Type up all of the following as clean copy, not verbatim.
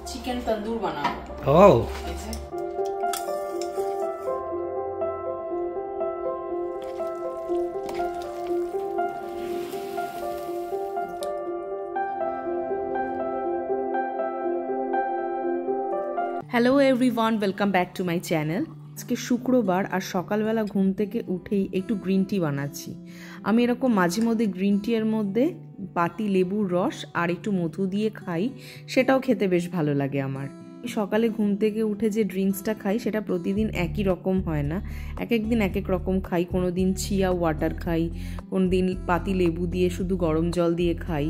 Chicken তন্দুর বানাবো। Hello everyone, welcome back to my channel. আজকে শুক্রবার আর সকালবেলা ঘুম থেকে উঠেই একটু গ্রিন টি বানাচ্ছি। আমি এরকম মাঝে মধ্যে গ্রিন টি এর মধ্যে পাতি লেবুর রস আর একটু মধু দিয়ে খাই, সেটাও খেতে বেশ ভালো লাগে আমার। সকালে ঘুম থেকে উঠে যে ড্রিঙ্কসটা খাই সেটা প্রতিদিন একই রকম হয় না, এক এক দিন এক এক রকম খাই। কোনো দিন চিয়া ওয়াটার খাই, কোনো দিন পাতি লেবু দিয়ে শুধু গরম জল দিয়ে খাই,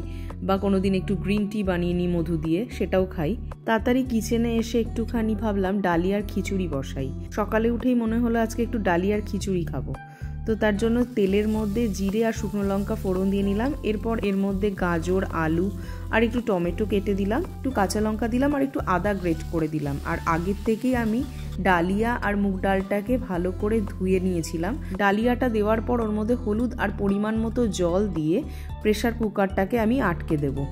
বা কোনো দিন একটু গ্রিন টি বানিয়ে নিই মধু দিয়ে, সেটাও খাই। তাড়াতাড়ি কিচেনে এসে একটুখানি ভাবলাম ডালিয়ার খিচুড়ি বসাই। সকালে উঠেই মনে হলো আজকে একটু ডালিয়ার খিচুড়ি খাবো, তো তার জন্য তেলের মধ্যে জিরে আর শুকনো লঙ্কা ফোড়ন দিয়ে নিলাম। এরপর এর মধ্যে গাজর, আলু আর একটু টমেটো কেটে দিলাম, একটু কাঁচা লঙ্কা দিলাম আর একটু আদা গ্রেট করে দিলাম। আর আগের থেকেই আমি ডালিয়া আর মুগ ডালটাকে ভালো করে ধুয়ে নিয়েছিলাম। ডালিয়াটা দেওয়ার পর ওর মধ্যে হলুদ আর পরিমাণ মতো জল দিয়ে প্রেসার কুকারটাকে আমি আটকে দেবো।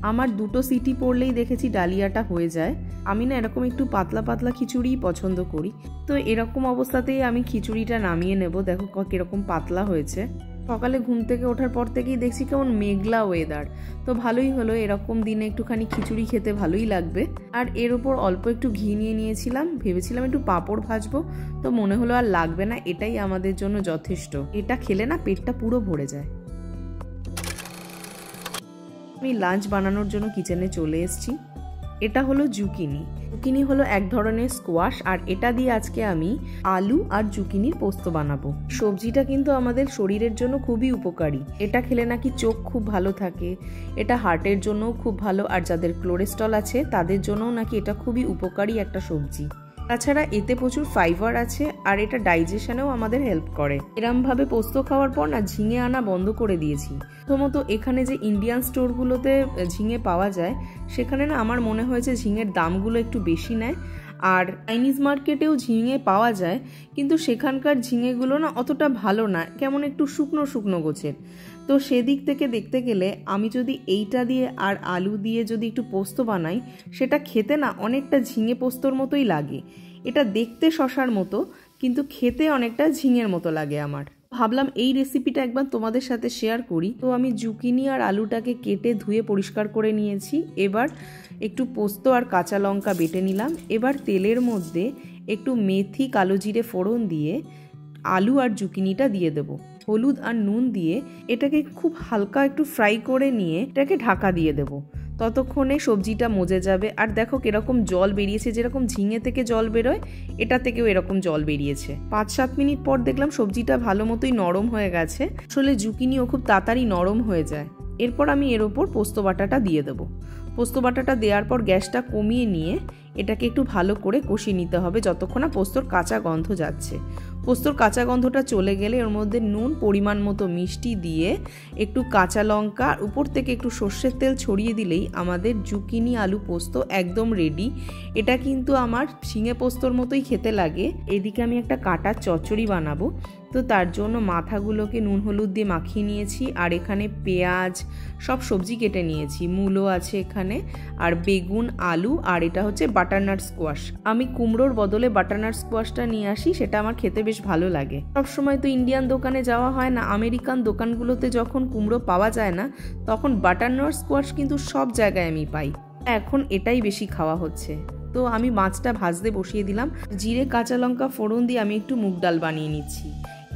আমার 2টো সিটি পড়লেই দেখেছি ডালিয়াটা হয়ে যায়। আমি না এরকম একটু পাতলা পাতলা খিচুড়ি পছন্দ করি, তো এরকম অবস্থাতেই আমি খিচুড়িটা নামিয়ে নেব। দেখো কিরকম পাতলা হয়েছে। সকালে ঘুম থেকে ওঠার পর থেকেই দেখছি কেমন মেঘলা ওয়েদার, তো ভালোই হলো। এরকম দিনে একটুখানি খিচুড়ি খেতে ভালোই লাগবে। আর এর ওপর অল্প একটু ঘি নিয়ে নিয়েছিলাম, ভেবেছিলাম একটু পাঁপড় ভাজবো, তো মনে হলো আর লাগবে না, এটাই আমাদের জন্য যথেষ্ট। এটা খেলে না পেটটা পুরো ভরে যায়। আমি লাঞ্চ বানানোর জন্য কিচেনে চলে এসেছি। এটা হলো জুকিনি। জুকিনি হলো এক ধরনের স্কোয়াশ, আর এটা দিয়ে আজকে আমি আলু আর জুকিনির পোস্ত বানাবো। সবজিটা কিন্তু আমাদের শরীরের জন্য খুবই উপকারী। এটা খেলে নাকি চোখ খুব ভালো থাকে, এটা হার্টের জন্যও খুব ভালো, আর যাদের কোলেস্ট্রল আছে তাদের জন্যও নাকি এটা খুবই উপকারী একটা সবজি। তাছাড়া এতে প্রচুর ফাইবার আছে, আর এটা ডাইজেশনেও আমাদের হেল্প করে। এরমভাবে পোস্ত খাওয়ার পর না ঝিঙে আনা বন্ধ করে দিয়েছি। প্রথমত এখানে যে ইন্ডিয়ান স্টোরগুলোতে ঝিঙে পাওয়া যায়, সেখানে না আমার মনে হয়েছে ঝিঙের দামগুলো একটু বেশি নেয়। আর চাইনিজ মার্কেটেও ঝিঙে পাওয়া যায়, কিন্তু সেখানকার ঝিঙেগুলো না অতটা ভালো না, কেমন একটু শুকনো শুকনো গোছের। তো সেদিক থেকে দেখতে গেলে আমি যদি এইটা দিয়ে আর আলু দিয়ে যদি একটু পোস্ত বানাই, সেটা খেতে না অনেকটা ঝিঙে পোস্তর মতোই লাগে। এটা দেখতে শশার মতো, কিন্তু খেতে অনেকটা ঝিঙের মতো লাগে আমার। ভাবলাম এই রেসিপিটা একবার তোমাদের সাথে শেয়ার করি। তো আমি জুকিনি আর আলুটাকে কেটে ধুয়ে পরিষ্কার করে নিয়েছি। এবার একটু পোস্ত আর কাঁচা লঙ্কা বেটে নিলাম। এবার তেলের মধ্যে একটু মেথি, কালো জিরে ফোড়ন দিয়ে আলু আর জুকিনিটা দিয়ে দেবো। হলুদ আর নুন দিয়ে এটাকে খুব হালকা একটু ফ্রাই করে নিয়ে এটাকে ঢাকা দিয়ে দেবো। ততক্ষণে সবজিটা মজে যাবে। আর দেখো কিরকম জল বেরিয়েছে, যেরকম ঝিঙে থেকে জল বেরোয় এটা থেকেও এরকম জল বেরিয়েছে। 5-7 মিনিট পর দেখলাম সবজিটা ভালো মতোই নরম হয়ে গেছে। আসলে জুকিনিও খুব তাড়াতাড়ি নরম হয়ে যায়। এরপর আমি এর ওপর পোস্ত বাটাটা দিয়ে দেবো। পোস্ত বাটাটা দেওয়ার পর গ্যাসটা কমিয়ে নিয়ে এটাকে একটু ভালো করে কষিয়ে নিতে হবে যতক্ষণ না পোস্তর কাঁচা গন্ধ যাচ্ছে। পোস্তর কাঁচা গন্ধটা চলে গেলে ওর মধ্যে নুন, পরিমাণ মতো মিষ্টি দিয়ে একটু কাঁচা লঙ্কা, উপর থেকে একটু সর্ষের তেল ছড়িয়ে দিলেই আমাদের জুকিনি আলু পোস্ত একদম রেডি। এটা কিন্তু আমার ঝিঙে পোস্তর মতোই খেতে লাগে। এদিকে আমি একটা কাঁটার চচ্চড়ি বানাবো, তো তার জন্য মাথাগুলোকে নুন হলুদ দিয়ে মাখিয়ে নিয়েছি। আর এখানে পেঁয়াজ, সব সবজি কেটে নিয়েছি। মূলো আছে এখানে, আর বেগুন, আলু, আর এটা হচ্ছে বাটারনাট স্কোয়াশ। আমি কুমড়োর বদলে বাটারনাট স্কোয়াশটা নিয়ে আসি, সেটা আমার খেতে বেশ ভালো লাগে। সবসময় তো ইন্ডিয়ান দোকানে যাওয়া হয় না, আমেরিকান দোকানগুলোতে যখন কুমড়ো পাওয়া যায় না, তখন বাটারনাট স্কোয়াশ কিন্তু সব জায়গায় আমি পাই। এখন এটাই বেশি খাওয়া হচ্ছে। তো আমি মাছটা ভাজতে বসিয়ে দিলাম। জিরে, কাঁচা লঙ্কা ফোড়ন দিয়ে আমি একটু মুগ ডাল বানিয়ে নিচ্ছি।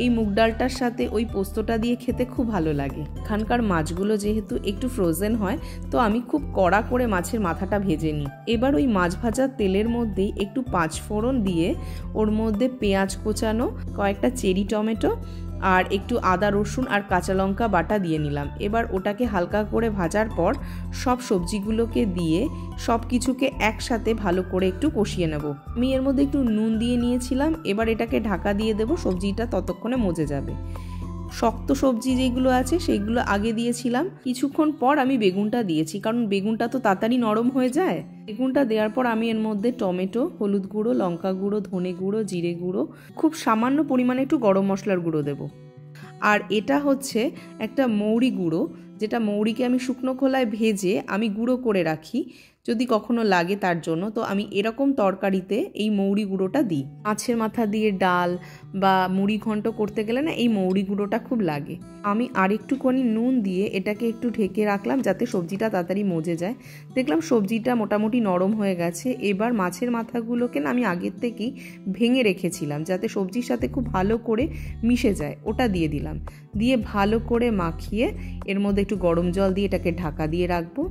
এই মুগ ডালটার সাথে ওই পোস্তটা দিয়ে খেতে খুব ভালো লাগে। এখানকার মাছগুলো যেহেতু একটু ফ্রোজেন হয়, তো আমি খুব কড়া করে মাছের মাথাটা ভেজে নিই। এবার ওই মাছ ভাজার তেলের মধ্যেই একটু 5 ফোড়ন দিয়ে ওর মধ্যে পেঁয়াজ কোচানো, কয়েকটা চেরি টমেটো আর একটু আদা, রসুন আর কাঁচা লঙ্কা বাটা দিয়ে নিলাম। এবার ওটাকে হালকা করে ভাজার পর সব সবজিগুলোকে দিয়ে সব কিছুকে একসাথে ভালো করে একটু কষিয়ে নেব। আমি এর মধ্যে একটু নুন দিয়ে নিয়েছিলাম। এবার এটাকে ঢাকা দিয়ে দেবো, সবজিটা ততক্ষণে মজে যাবে। শক্ত সবজি যেগুলো আছে সেইগুলো আগে দিয়েছিলাম। কিছুক্ষণ পর আমি বেগুনটা দিয়েছি, কারণ বেগুনটা তো তাড়াতাড়ি নরম হয়ে যায়। বেগুনটা দেওয়ার পর আমি এর মধ্যে টমেটো, হলুদ গুঁড়ো, লঙ্কা গুঁড়ো, ধনে গুঁড়ো, জিরে গুঁড়ো, খুব সামান্য পরিমাণে একটু গরম মশলার গুঁড়ো দেবো। আর এটা হচ্ছে একটা মৌরি গুঁড়ো, যেটা মৌরিকে আমি শুকনো খোলায় ভেজে আমি গুঁড়ো করে রাখি যদি কখনো লাগে তার জন্য। তো আমি এরকম তরকারিতে এই মৌরি গুঁড়োটা দিই। মাছের মাথা দিয়ে ডাল বা মুড়ি ঘন্ট করতে গেলে না এই মৌরি গুঁড়োটা খুব লাগে। আমি আরেকটুখানি নুন দিয়ে এটাকে একটু ঢেকে রাখলাম যাতে সবজিটা তাড়াতাড়ি মজে যায়। দেখলাম সবজিটা মোটামুটি নরম হয়ে গেছে। এবার মাছের মাথাগুলোকে না আমি আগের থেকেই ভেঙে রেখেছিলাম যাতে সবজির সাথে খুব ভালো করে মিশে যায়, ওটা দিয়ে দিলাম। দিয়ে ভালো করে মাখিয়ে এর মধ্যে একটু গরম জল দিয়ে এটাকে ঢাকা দিয়ে রাখবো।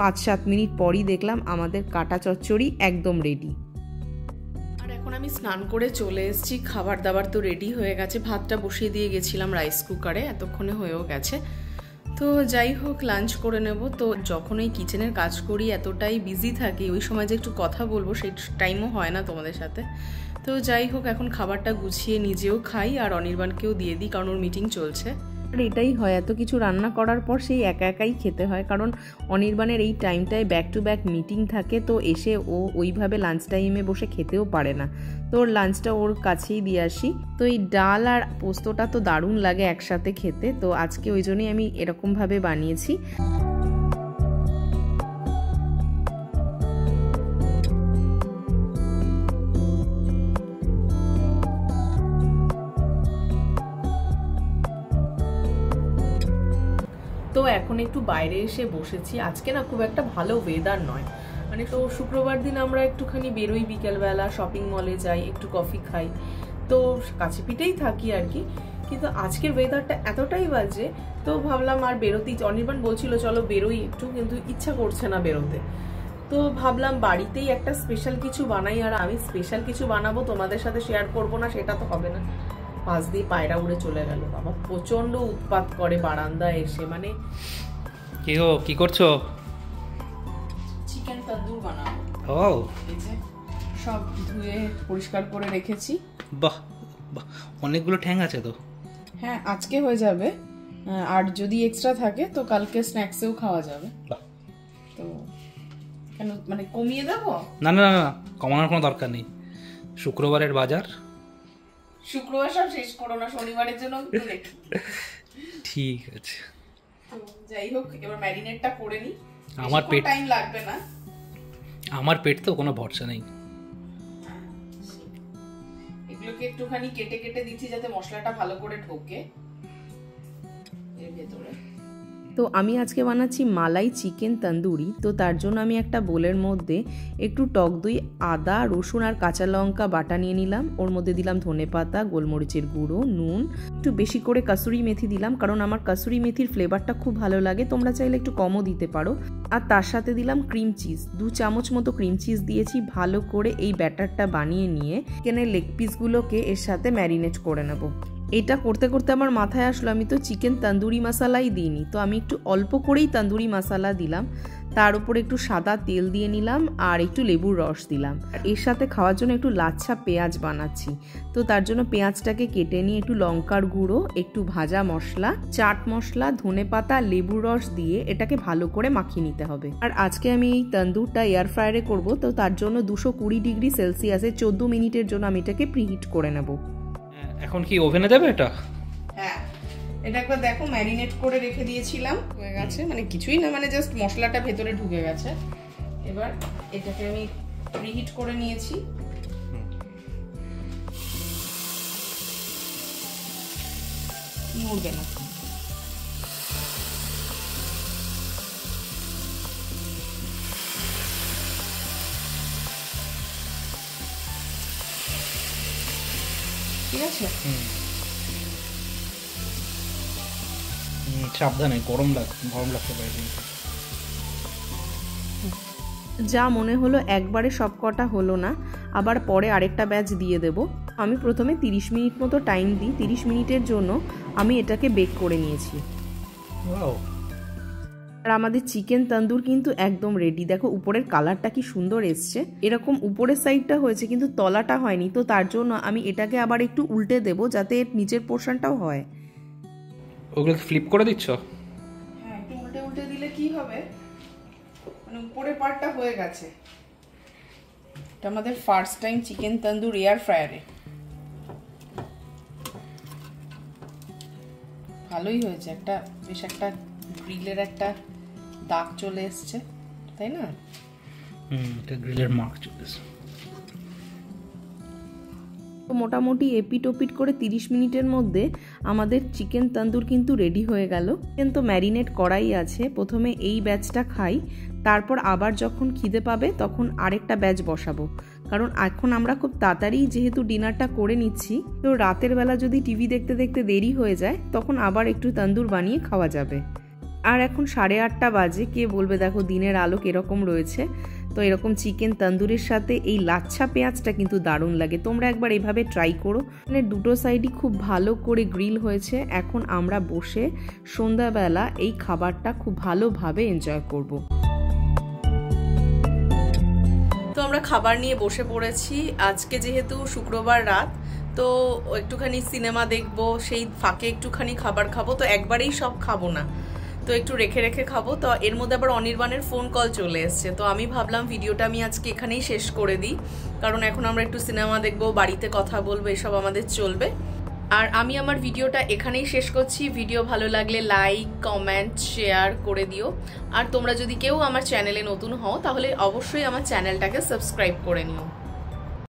5-7 মিনিট পরই দেখলাম আমাদের কাটা চচ্চড়ি একদম রেডি। আর এখন আমি স্নান করে চলে এসেছি, খাবার দাবার তো রেডি হয়ে গেছে। ভাতটা বসিয়ে দিয়ে গেছিলাম রাইস কুকারে, এতক্ষণে হয়েও গেছে। তো যাই হোক লাঞ্চ করে নেব। তো যখন এই কিচেনের কাজ করি এতটাই বিজি থাকি, ওই সময় যে একটু কথা বলবো সেই টাইমও হয় না তোমাদের সাথে। তো যাই হোক এখন খাবারটা গুছিয়ে নিজেও খাই আর অনির্বাণকেও দিয়ে দিই, কারণ ওর মিটিং চলছে। আর এটাই হয়, এত কিছু রান্না করার পর সেই একা একাই খেতে হয়, কারণ অনির্বাণের এই টাইমটায় ব্যাক টু ব্যাক মিটিং থাকে। তো এসে ও ওইভাবে লাঞ্চ টাইমে বসে খেতেও পারে না, তো ওর লাঞ্চটা ওর কাছেই দিয়ে আসি। তো এই ডাল আর পোস্তটা তো দারুণ লাগে একসাথে খেতে, তো আজকে ওই জন্যই আমি এরকমভাবে বানিয়েছি। তো এখন একটু বাইরে এসে বসেছি। আজকে না খুব একটা ভালো ওয়েদার নয়, মানে তো শুক্রবার দিন আমরা একটুখানি বেরোই বিকেলবেলা, শপিং মলে যাই, একটু কফি খাই, তো কাছে পিঠেই থাকি আর কি। কিন্তু আজকের ওয়েদারটা এতটাই বাজে, তো ভাবলাম আর বেরোতেই, অনির্বাণ বলছিল চলো বেরোই একটু, কিন্তু ইচ্ছা করছে না বেরোতে। তো ভাবলাম বাড়িতেই একটা স্পেশাল কিছু বানাই, আর আমি স্পেশাল কিছু বানাবো তোমাদের সাথে শেয়ার করবো না সেটা তো হবে না। পাশ দিয়ে পায়রা উড়ে চলে গেল, বাবা প্রচন্ড উৎপাত করে বারান্দায় এসে। মানে কি করছো? চিকেন তন্দুর বানাবো। ও এই যে সব ধুয়ে পরিষ্কার করে রেখেছি। বাহ বাহ, অনেকগুলো ঠ্যাং আছে তো। হ্যাঁ আজকে হয়ে যাবে, আর যদি এক্সট্রা থাকে তো কালকে স্ন্যাক্সেও খাওয়া যাবে। বাহ, তো কেন মানে কমিয়ে দেবো? না না না, কমানোর কোনো দরকার নেই। শুক্রবারের বাজার, শুক্রবার সব শেষ করো না, শনিবারের জন্য একটু রেখে। ঠিক আছে। তো যাই হোক এবার ম্যারিনেটটা করে নি, আমার পেট টাইম লাগবে না। আমার পেট তো কোনো ভরসা নেই। এগুলোকে একটুখানি কেটে কেটে দিচ্ছি যাতে মশলাটা ভালো করে ঢোকে এর ভেতরে। তো আমি আজকে বানাচ্ছি মালাই চিকেন তন্দুরি। তো তার জন্য আমি একটা বোলের মধ্যে একটু টক দই, আদা, রসুন আর কাঁচা লঙ্কা বাটা নিয়ে নিলাম। ওর মধ্যে দিলাম ধনেপাতা, গোলমরিচের গুঁড়ো, নুন, একটু বেশি করে কাসুরি মেথি দিলাম, কারণ আমার কাসুরি মেথির ফ্লেভারটা খুব ভালো লাগে, তোমরা চাইলে একটু কমও দিতে পারো। আর তার সাথে দিলাম ক্রিম চিজ, 2 চামচ মতো ক্রিম চিজ দিয়েছি। ভালো করে এই ব্যাটারটা বানিয়ে নিয়ে চিকেনের লেগ পিসগুলোকে এর সাথে ম্যারিনেট করে নেব। এটা করতে করতে আমার মাথায় আসলো আমি তো চিকেন তন্দুরি মশলাই দিইনি, তো আমি একটু অল্প করেই তন্দুরি মশলা দিলাম। তার উপর একটু সাদা তেল দিয়ে নিলাম আর একটু লেবুর রস দিলাম। আর এর সাথে খাওয়ার জন্য একটু লাচ্ছা পেঁয়াজ বানাচ্ছি। তো তার জন্য পেঁয়াজটাকে কেটে নিয়ে একটু লঙ্কার গুঁড়ো, একটু ভাজা মশলা, চাট মশলা, ধনেপাতা, লেবুর রস দিয়ে এটাকে ভালো করে মাখিয়ে নিতে হবে। আর আজকে আমি এই তন্দুরটা এয়ার ফ্রায়ারে করব, তো তার জন্য 220 ডিগ্রি সেলসিয়াসে 14 মিনিটের জন্য আমি এটাকে প্রিহিট করে নেব। এখন কি ওভেনে দেবে এটা? হ্যাঁ এটা একবার দেখো, ম্যারিনেট করে রেখে দিয়েছিলাম, হয়ে গেছে, মানে কিছুই না, মানে জাস্ট মশলাটা ভেতরে ঢুকে গেছে। এবার এটাকে আমি প্রিহিট করে নিয়েছি। নড়বে না। ঠিক আছে, সাবধানে, গরম লাগতে পারে। যা মনে হলো একবারে সব কটা হলো না, আবার পরে আরেকটা ব্যাচ দিয়ে দেব। আমি প্রথমে 30 মিনিট মতো টাইম দিই। 30 মিনিটের জন্য আমি এটাকে বেক করে নিয়েছি। আর আমাদের চিকেন তন্দুর কিন্তু একদম রেডি। দেখো উপরের কালারটা কি সুন্দর এসছে, এরকম উপরের সাইডটা হয়েছে কিন্তু তলাটা হয়নি। তো তার জন্য আমি এটাকে আবার একটু উল্টে দেব যাতে এর নিচের পোর্শনটাও হয়। ওগুলোকে ফ্লিপ করে দিচ্ছ? হ্যাঁ একটু উল্টে উল্টে দিলে কি হবে, মানে উপরের পার্টটা হয়ে গেছে। এটা আমাদের ফার্স্ট টাইম চিকেন তন্দুর এয়ার ফ্রায়ারে। ভালোই হয়েছে, একটা বেশ একটা গ্রিলের একটা দাগ চলে এসছে, তাই না? এটা গ্রিলের মার্ক চলে এসছে। তো মোটামুটি এপিট ওপিট করে 30 মিনিটের মধ্যে আমাদের চিকেন তন্দুর কিন্তু রেডি হয়ে গেল। কিন্তু ম্যারিনেট করাই আছে, প্রথমে এই ব্যাচটা খাই, তারপর আবার যখন খিদে পাবে তখন আরেকটা ব্যাচ বসাবো। কারণ এখন আমরা খুব তাড়াতাড়ি যেহেতু ডিনারটা করে নিচ্ছি, তো রাতের বেলা যদি টিভি দেখতে দেখতে দেরি হয়ে যায় তখন আবার একটু তন্দুর বানিয়ে খাওয়া যাবে। আর এখন 8:30 বাজে, কে বলবে দেখো দিনের আলো কিরকম রয়েছে। তো এরকম চিকেন তন্দুরের সাথে এই লাচ্ছা পেঁয়াজটা কিন্তু দারুণ লাগে, তোমরা একবার এভাবে ট্রাই করো। মানে দুটো সাইডই খুব ভালো করে গ্রিল হয়েছে। এখন আমরা বসে সন্ধ্যাবেলা এই খাবারটা খুব ভালোভাবে এনজয় করব। তো আমরা খাবার নিয়ে বসে পড়েছি। আজকে যেহেতু শুক্রবার রাত, তো একটুখানি সিনেমা দেখবো, সেই ফাঁকে একটুখানি খাবার খাবো। তো একবারেই সব খাবো না, তো একটু রেখে রেখে খাবো। তো এর মধ্যে আবার অনির্বাণের ফোন কল চলে এসছে, তো আমি ভাবলাম ভিডিওটা আমি আজকে এখানেই শেষ করে দিই, কারণ এখন আমরা একটু সিনেমা দেখবো, বাড়িতে কথা বলবো, এসব আমাদের চলবে। আর আমি আমার ভিডিওটা এখানেই শেষ করছি। ভিডিও ভালো লাগলে লাইক, কমেন্ট, শেয়ার করে দিও। আর তোমরা যদি কেউ আমার চ্যানেলে নতুন হও তাহলে অবশ্যই আমার চ্যানেলটাকে সাবস্ক্রাইব করে নিও।